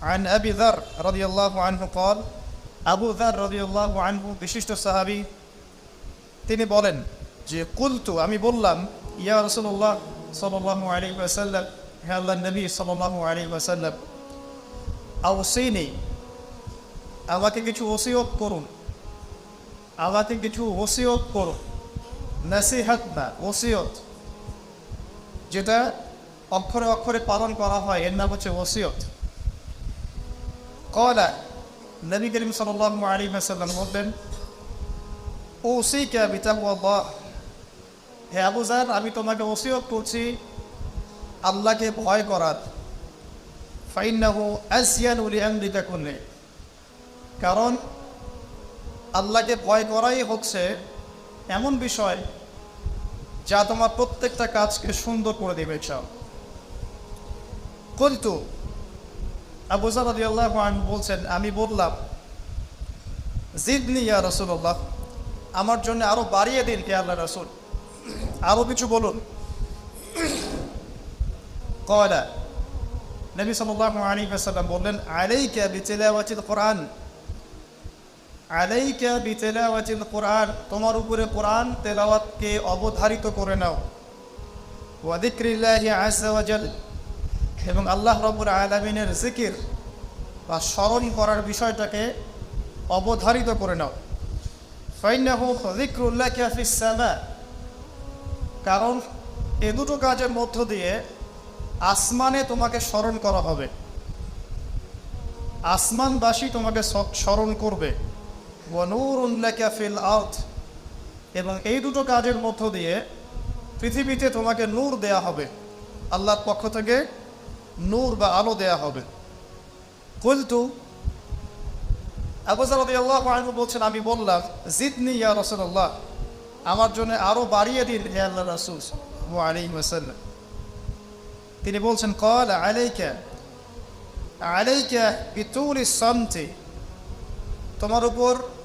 عن أبي ذر رضي الله عنه قال আবু যার রাদিয়াল্লাহু আনহু বিশিষ্ট সাহাবী তিনি বলেন যে কুলতু আমি বললাম ইয়া রাসূলুল্লাহ সাল্লাল্লাহু আলাইহি ওয়াসাল্লাম হে আল্লাহর নবী সাল্লাল্লাহু আলাইহি ওয়াসাল্লাম আওসিনি আমাকে কিছু ওসিয়ত করুন আমাকে কিছু ওসিয়ত করুন নসিহত না ওসিয়ত যেটা অক্ষরে অক্ষরে পালন করা হয় এর নাম হচ্ছে ওসিয়ত ক্বালা নবী করিম সাল্লাল্লাহু আলাইহি ওয়াসাল্লাম বললেন ওসিকা বিতাকওয়াল্লাহ হে আবু যার আমি তোমাকে ওসিয়ত করছি আল্লাহকে ভয় করার ফাইন্নাহু আসয়ানু লিআমরিকা কুল্লি কারণ আল্লাহকে ভয় করাই হচ্ছে এমন বিষয় যা তোমার প্রত্যেকটা কাজকে সুন্দর করে দেবে চাও কুলতু আবু যার রাদিয়াল্লাহু আনহু বলছেন আমি বললাম জিদনি ইয়া রাসূলুল্লাহ আমার জন্য আরো বাড়িয়ে দিন হে আল্লাহর রাসূল আরো কিছু বলুন ক্বালা নবী সাল্লাল্লাহু আলাইহি ওয়াসাল্লাম বললেন আলাইকা বিতিলাওয়াতিল কুরআন আলাইকা বিতিলাওয়াতিল কুরআন তোমার উপরে কোরআন তেলাওয়াতকে অবধারিত করে নাও ওয়া যিকরিল্লাহি আযজা ওয়া জাল এবং আল্লাহ রাব্বুল আলামিনের জিকির বা স্মরণ করার বিষয়টাকে অবধারিত করে নাও ফাইন্নাহু যিকরুল্লাহি ফিস সামা কারণ এ দুটো কাজের মধ্য দিয়ে আসমানে তোমাকে স্মরণ করা হবে আসমানবাসী তোমাকে স্মরণ করবে ওয়া নূরুন লাকা ফিল আরদ এবং এই দুটো কাজের মধ্য দিয়ে পৃথিবীতে তোমাকে নূর দেয়া হবে আল্লাহর পক্ষ থেকে নূর বা আলো দেয়া হবে কুলতু আবু যার রাদিয়াল্লাহু আনহু বলছেন আমি বললাম জিদনি ইয়া রাসূলুল্লাহ আমার জন্য আরো বাড়িয়ে দিন হে আল্লাহর রাসূল সাল্লাল্লাহু আলাইহি ওয়াসাল্লাম তিনি বলছেন ক্বালা আলাইকা আলাইকা বিতুলিস সামতি তোমার উপর